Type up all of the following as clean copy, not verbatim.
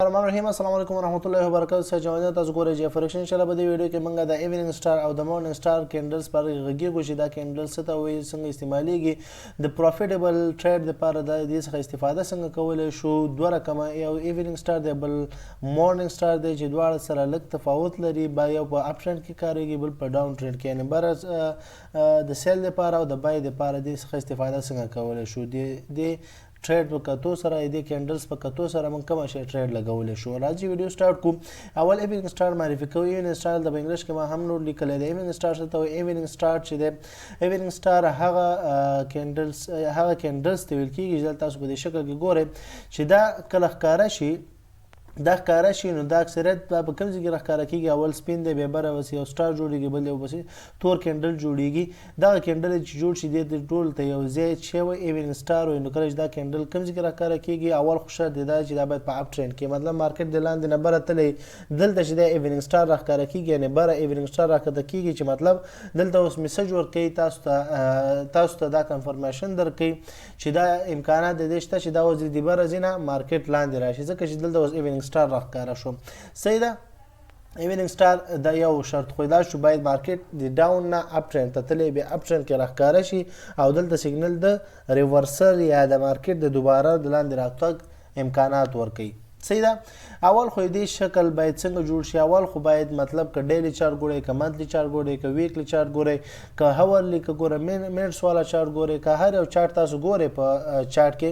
الرحمن الرحیم السلام علیکم ورحمۃ اللہ وبرکاتہ سره جوړه تاسو ګورئ چې فریکشن انشاء الله په دې ویډیو کې موږ د ایوننګ سٹار او د مورننګ سٹار کینډلز پر غږیږو چې دا کینډل څه ته وایي څنګه استعمالیږي د پروفیټیبل ټریډ لپاره د دې څخه استفاده څنګه کولی شو دوه رقمه یو ایوننګ سٹار دی بل مورننګ سٹار دی چې دواړه سره لږ تفاوت لري یو په اپ ټرینډ کې کاریږي بل په ډاون ټرینډ کې یعنې بره د سیل لپاره او د بای لپاره دې څخه استفاده څنګه کولی شو د ټریډ په کتو سره د کینډلز په کتو سره موږ کوم شی ټریډ لګولی شو راځي ویډیو سٹارټ کوو اول ایوننګ سٹار معرفي کوو ایوننګ سٹار د انګلیش کې ما هم نور لیکلی دی ایوننګ سٹار څه ته وایي ایوننګ سٹار چې دی ایوننګ سٹار هغه کینډلز ته ویل کېږي چې تاسو په دې شکل کې ګورئ چې دا کله ښکاره شي دا ښکاره شي نو دا اکثریت په کوم ځای کې راښکاره کېږي اول سپین دی بیا بره بس یو سټار جوړېږي بل یو بس تور کینډل جوړېږي دغه کینډل چې جوړ شي د ټول ته یو ځای چې وایي ایوننګ سټار وایي نو کله چې دا کینډل کوم ځای کې راښکاره کېږي اول خو شرط دی دا چې دا باید په اپ ټرینډ کې مطلب مارکیټ د لاندې نه بره تللی دلته چې دا ایوننګ سټار راښکاره کېږي یعنې بره ایوننګ سټار راښکته کېږي چې مطلب دلته اوس میسج ورکوي تاسو ته دا کنفرمیشن درکوي چې دا امکانات د دې شته چې دا اوس د بره ځي نه مارکیټ لاندې راشي ځکه چې دلته اوس ایوننګ سٹار راښکاره شو صحیح ده ایوننګ سٹار دا یو شرط خو دا شو باید مارکیټ د ډاون نه اپ ټرینډ ته تللی بیا اپ ټرینډ کې راښکاره شي او دلته سیګنل د ریورسل یا د مارکیټ د دوباره د لاندې راتګ امکانات ورکوي صحیح ده اول خو دې شکل باید څنګه جوړ شي اول خو باید مطلب که ډیلی چارټ ګورئ که منتلی چارټ ګورئ که ویکلی چارټ ګورئ که هورلی که ګورئ منټس والا چارټ ګورئ که هر یو چارټ تاسو ګورئ په چارټ کې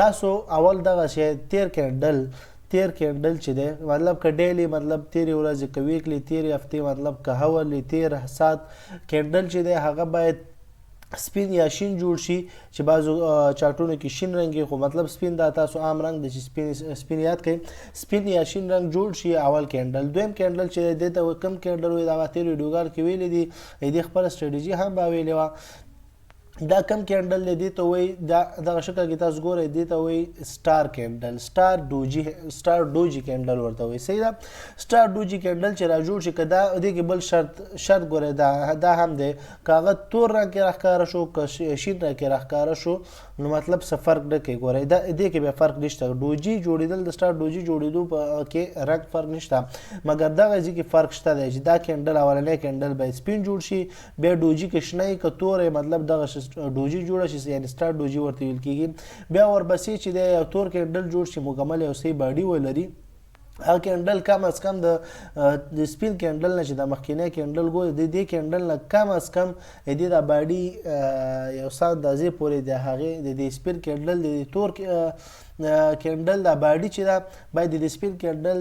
تاسو اول دغه شی تیر کینډل چې دی مطلب که ډیلی مطلب تیرې ورځې که ویکلی تیرې هفتې مطلب که هورلی تیر سات کینډل چې دی هغه باید سپین یا شین جوړ شي چې بعضو چارټونو کې شین رنګ خو مطلب سپین دا تاسو عام رنګ دی چې سپین یاد کړئ سپین یا شین رنګ جوړ شي اول کینډل دویم کینډل چې دی ته کوم کینډل وایي دغه تیر ویډیوګار کې ویلي دي دې خپله سټریټجي هم به ویلې وه دا کم کینډل دی دې ته وایي دغه شکل کې تاسو ګورئ دې ته وایي سټار کینډل سټار ډوجي کینډل ورته وایي صحیح ده سټار ډوجي کینډل چې را جوړ شي که دا دې کې بل شرط ګورئ دا هم دی که هغه تور رنګ کې راښکاره شو که شین رنګ کې راښکاره شو نو مطلب څه فرق نه کوي ګورئ دې کې بیا فرق نشته ډوجي جوړېدل د سټار ډوجي جوړېدو کې رنګ فرق نشته مګر دغه ځای کې فرق شته دی چې دا کینډل اولنی کینډل باید سپین جوړ شي بیا ډوجي کې شنه وي که تور مطلب دغه ډوجي جوړه شي یعنې سټار ډوجي ورته ویل کېږي بیا ورپسې چې دی یو تور کینډل جوړ شي مکمل یو صحیح باډي ولري هغه کینډل کم از کم د سپین کینډل نه چې د مخکینی کینډل ګوري د دې کینډل نه کم از کم د دې د باډي یو څه اندازې پورې د هغې د دې سپین کینډل د تور کینډل دا باډي چې ده باید د سپین کینډل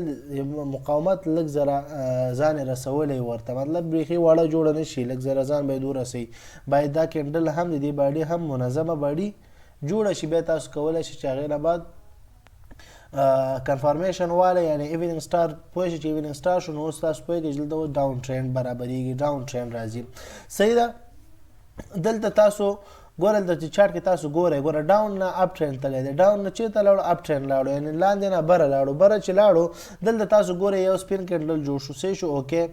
مقاومت لږ زره ځان یې رسولی ورته مطلب بیخي واړه جوړه نه شي لږ زره ځان باید ورسوي باید دا کینډل هم د دې باډي هم منظمه باډي جوړه شي بیا تاسو کولی شئ چې هغې نه بعد کنفرمیشن والا یعنی ایوننګ سٹار پوه شي چې ایوننګ سٹار شو نو اوس تاسو پوهېږئ چې دلته ډاون ټرینډ برابرېږي ډاون ټرینډ راځي صحیح ده دلته تاسو ګوره دلته چې چارټ کې تاسو ګورئ ګوره ډاون نه اپ ټرینډ تللی دی ډاون نه چېرته لاړو اپ ټرینډ لاړو یعنې لاندې نه بره لاړو بره چې لاړو دلته تاسو ګورئ یو سپین کینډل جوړ شو صحیح شو اوکې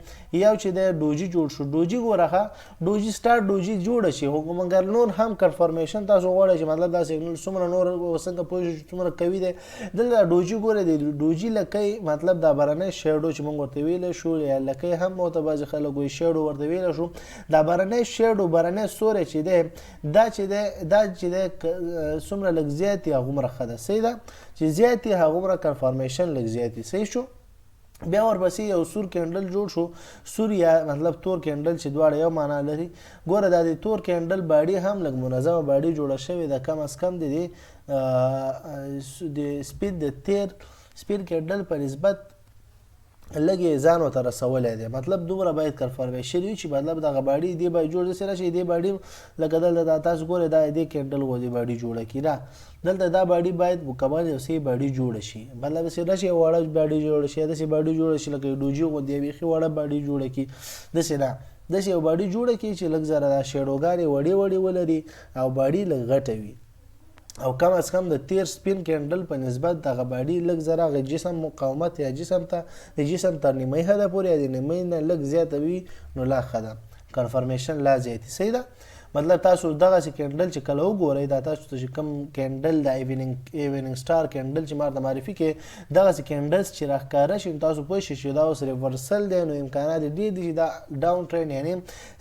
یو چې دی ډوجي جوړ شو ډوجي ګوره ښه ډوجي سټار ډوجي جوړه شي خو مګر نور هم کنفرمیشن تاسو غواړئ چې مطلب دا سیګنل څومره نور څنګه پوه شو څومره قوي دی دلته ډوجي ګورئ د ډوجي لکۍ مطلب دا برنی شیډو چې موږ ورته ویلی شو یا لکۍ هم ورته بعضې خلک وایي شیډو ورته ویلی شو دا برنی شیډو برنی سوری چې دی دا چې دی څومره لږ زیات وي هغومره ښه ده صحیح ده چې زیات وي هغومره کنفرمیشن لږ زیات وي صحیح شو بیا ورپسې یو سور کینډل جوړ شو سور یا مطلب تور کینډل چې دواړه یو معنا لري ګوره دا د تور کینډل باډي هم لږ منظمه باډي جوړه شوې ده کم از کم د سپین د تیر سپین کینډل په نسبت لږ یې ځان ورته رسولی دی مطلب دومره باید کنفرمیشن وي چې مطلب دغه باډي دې باید جوړ داسې راشي دې باډي لکه دلته تاسو ګورئ دا دې کینډل غوندې باډي جوړه کړي نه دلته دا باډي باید مکمل یو صحیح باډي جوړه شي مطلب داسې نه شي وړه باډي جوړه شي داسې باډي جوړه شي لکه ډوجي غوندې یې بیخي وړه باډي جوړه کړي داسې نه داسې یو باډي جوړه کړي چې لږ زره دا شیډوګانې وړې وړې ولري او باډي لږ غټه وي او کم از کم د تیر سپین کینډل په نسبت دغه باډي لږ زره هغه جسم مقاومت یا جسم ته د جسم تر نیمۍ حده پورې یا د نیمۍ نه لږ زیاته وي نو لا ښه ده کنفرمیشن لا زیاتي صحیح ده مطلب تاسو دغسې کینډل چې کله وګورئ دا تاسو ته چې کوم کینډل د ایوننګ سټار کینډل چې ما ته معرفي کې دغسې کینډلز چې راښکاره شي نو تاسو پوه شئ چې دا اوس ریورسل دی نو امکانات یې ډېر دي چې دا ډاون ټرینډ یعنې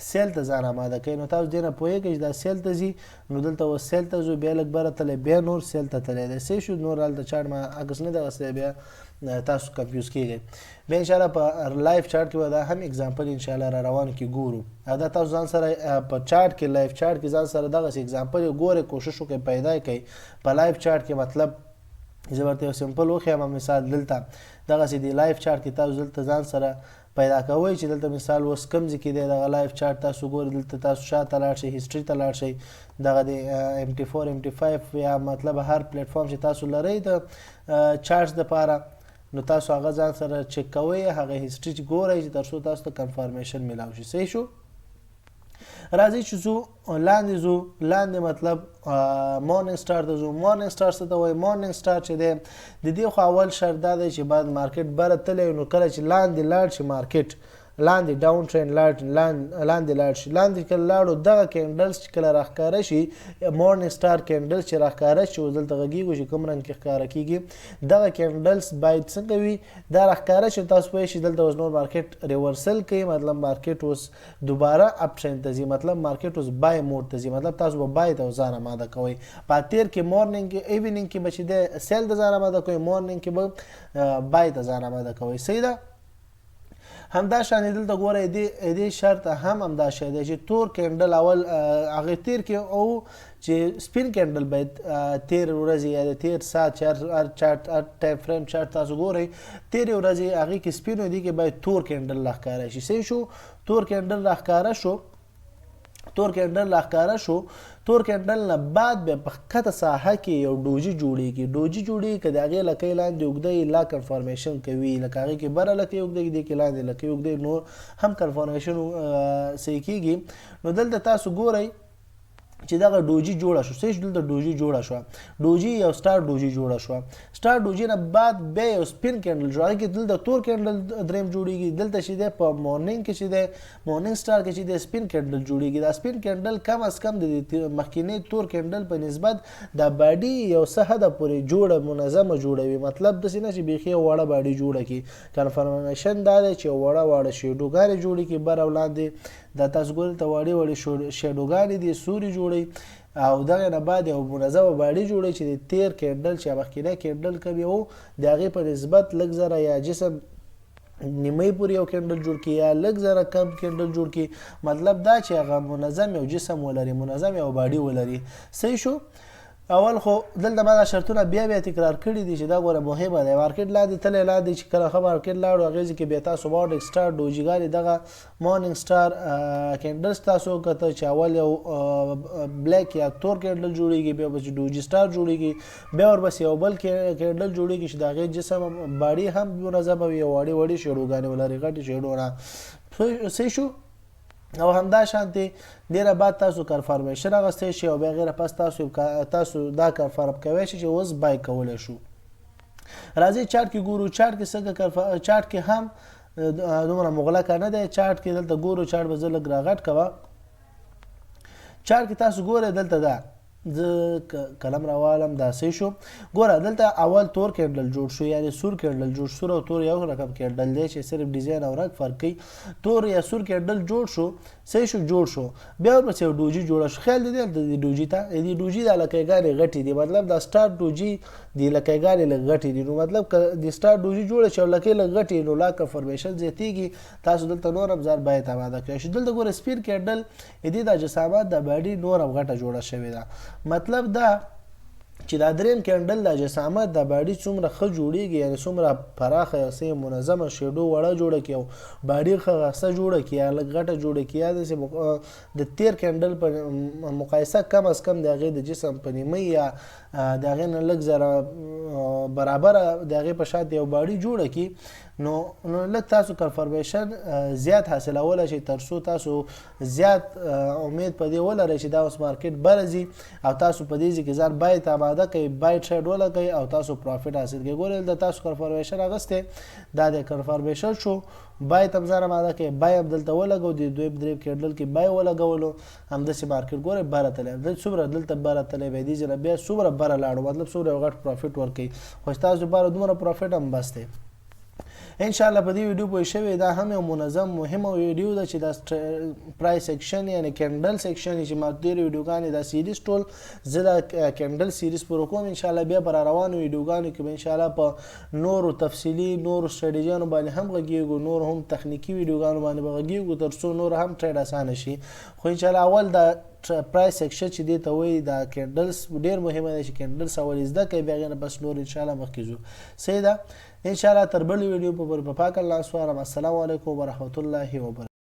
سیل ته ځان آماده کوي نو تاسو دې نه پوهېږئ چې دا سیل ته ځي نو دلته اوس سیل ته ځو بیا لږ بره تللی بیا نور سیل ته تللی دی صحیح شو نور هلته چارټ ما عکس نه دغسې بیا تاسو کنفیوز کیږئ بیا انشاءالله په لایف چارټ کې به دا هم اگزامپل انشاءالله را روانو کې ګورو او دا تاسو ځان سره په چارټ کې لایف چارټ کې ځان سره دغسې اگزامپل ګورئ کوشش وکړئ پیدا یې کوئ په لایف چارټ کې مطلب زه ورته یو سمپل وښیم مثال دلته دغسې د لایف چارټ کې تاسو دلته ځان سره پیدا کوئ چې دلته مثال اوس کوم ځای کې دی دغه لایف چارټ تاسو ګورئ دلته تاسو شاته لاړ شئ هسټري ته لاړ شئ دغه د MT4 MT5 یا مطلب هر پلیټفارم چې تاسو لرئ د چارټس دپاره نو تاسو هغه ځان سره چک کوئ هغه هسټري چې ګورئ چې تر څو تاسو ته کنفارمیشن میلاو شي صحیح شو راځئ چې ځو لاندې ځو لاندې مطلب مورنینګ سټار ته ځو مورنینګ سټار څه ته وایي مورنینګ سټار چې دی د دې خو اول شرط دا دی چې باید مارکیټ بره تللی نو کله چې لاندې لاړ شي مارکیټ لاندې ډاون ټرینډ لاندې لاړ شي لاندې کله لاړو دغه کینډلز چې کله راښکاره شي مورنینګ سټار کینډلز چې راښکاره شي اوس دلته غږیږو چې کوم رنګ کې ښکاره کیږي دغه کینډلز باید څنګه وي دا راښکاره شي تاسو پوه شئ دلته اوس نور مارکیټ ریورسل کوي مطلب مارکیټ اوس دوباره اپ ټرینډ ته ځي مطلب مارکیټ اوس بای موډ ته ځي مطلب تاسو به بای ته ځان آماده کوئ په تیر کې مورنینګ کې ایونینګ کې به چې دی سیل ته ځان آماده کوئ مورنینګ کې به بای ته ځان آماده کوئ صحیح ده همدا شان دلته ګوره دې شرط هم همدا شی دی چې تور کینډل اول هغې تیر کې او چې سپین کینډل باید تیر ورځې یا د تیر ساعت هر چارټ هر ټایم فریم چارټ تاسو ګورئ تیرې ورځې هغې کې سپین دي کې باید تور کینډل راښکاره شي صحیح شو تور کینډل راښکاره شو تور کینډل نه بعد بیا په ښکته ساحه کې یو ډوجي جوړېږي که د هغې لکۍ لاندې اوږده لا کنفارمیشن کوي لکه هغې کې بره لکۍ اوږده دې کې لاندې لکۍ اوږده نور هم کنفارمیشن صحیح کېږي نو دلته تاسو ګورئ چې دغه ډوجي جوړه شو صحیح دلته ډوجي جوړه شوه ډوجي یو سټار ډوجي جوړه شوه سټار ډوجي نه بعد بیا یو سپین کینډل جوړه کې دلته تور کینډل دریم جوړېږي دلته چې دی په مورنینګ کې چې دی مورنینګ سټار کې چې دی سپین کینډل جوړېږي دا سپین کینډل کم از کم د مخکینی تور کینډل په نسبت دا باډي یو څه حده پورې جوړه منظمه جوړوي مطلب داسې نه چې بیخي وړه باډي جوړه کړي کنفرمیشن دا دی چې وړه شیډوګانې جوړې کړي بر او لاندې دا تاسو ګورئ ته وړې شیډوګانې دي سوري جوړوي او دغه نه بعد یو منظمه باډي جوړوي چې د تیر کینډل چې مخکینی کینډل کوي او د هغې په نسبت لږ زره یا جسم نیمۍ پورې یو کینډل جوړ کړي یا لږ زره کم کینډل جوړ کړي مطلب دا چې هغه منظم یو جسم ولري منظم یو باډي ولري صحیح شو اول خو دلته ما دا شرطونه بیا تکرار کړي دي چې دا ګوره مهمه دی مارکیټ لاندې تللی لاندې چې کله ښه مارکیټ لاړو هغې ځای کې بیا تاسو مورنینګ سټار ډوجیګانې دغه مورنینګ سټار کینډلز تاسو وکته چې اول یو بلیک یا تور کینډل جوړېږي بیا ورپسې ډوجي سټار جوړېږي بیا ورپسې یو بل کینډل جوړېږي چې د هغې جسم باډي هم منظمه وي یو وړې شیډوګانې ولري غټې شیډونه صحیح شو او همدا شانتې دې نه بعد تاسو کنفارمیشن اخیستی شي او بیا غیره پس تاسو دا کنفارم کوی شي چې اوس بای کولی شو راځئ چارټ کې ګورو چارټ کې څنګه چارټ کې هم دومره مغلقه نه دی چارټ کې دلته ګورو چارټ به زه لږ راغټ کوه چارټ کې تاسو ګورئ دلته دا زه قلم راوالم دا صحیح شو ګوره دلته اول تور کینډل جوړ شو یعنې سور کینډل جوړ سور او تور یو رقم کینډل دی چې صرف ډیزاین او رنګ فرق کوي تور یا سور کینډل جوړ شو صحیح شو جوړ شو بیا ورپسې یو ډوجي جوړه شو خیال دی دلته د ډوجي ته د ډوجي دا لکیګانې غټې دي مطلب دا سټار ډوجي د لکیګانې لږ غټې دي نو مطلب که د سټار ډوجي جوړه شي او لکۍ لږ غټې نو لا کنفرمیشن زیاتېږي تاسو دلته نور هم ځان باید آماده کړئ شي دلته ګوره سپین کینډل دې دا جسامت د باډي نور هم غټه جوړه شوې ده مطلب دا چې دا دریم کینډل د جسامت د باډي څومره ښه جوړېږي یعنې څومره پراخه یا څه منظمه شیډو وړه جوړه کړي او باډي ښه غسه جوړه کړي یا لږ غټه جوړه کړي یا داسې د تیر کینډل په مقایسه کم از کم د هغې د جسم په نیمۍ یا د هغې نه لږ زره برابره د هغې په شان یو باډي جوړه کړي نو لږ تاسو کنفرمیشن زیات حاصلولی شئ تر څو تاسو زیات امید په دې ولرئ چې دا اوس مارکیټ بره ځي او تاسو په دې ځای کې ځان باید آماده آماده کوي بای ټریډ ولګوي او تاسو پروفیټ حاصل کړئ. ګورئ دلته تاسو کنفرمیشن اخیستی دا د کنفرمیشن شو بای ته هم ځان آماده کوي بای هم دلته ولګو د دویم دریم کینډل کې بای ولګولو همداسې مارکیټ ګورئ بره تللی دلته څومره دلته بره تللی دی دې ځای نه بیا څومره بره لاړو مطلب څومره یو غټ پروفیټ ورکوي خو ستاسو لپاره دومره پروفیټ هم بس دی. ان شاء الله په دې ویډیو پوه شوي دا هم یو منظم مهمه ویډیو ده چې دا پرایس سیکشن یعنی کینډل سیکشن چې ما ډېرې ویډیوګانې دا سیریز ټول زه دا کینډل سیریز پوره کوم ان شاء الله بیا پر روانو ویډیوګانو کې به ان شاء الله په نورو تفصیلي نورو سټریټیجانو باندې هم غږیږو نور هم تخنیکی ویډیوګانو باندې به غږیږو تر څو نور هم ټریډ اسانه شي. خو ان شاء الله اول دا پرایس سیکشن چې دی ته وایي دا کینډلز ډېر مهمه ده چې کینډلز اول زده کوي بیا هغې نه بس نور ان شاء الله مخکې ځو. صحیح ده ان شاء الله تر بلې ویډیو په پاک الله سپارم. السلام علیکم ورحمت الله وبرکاته.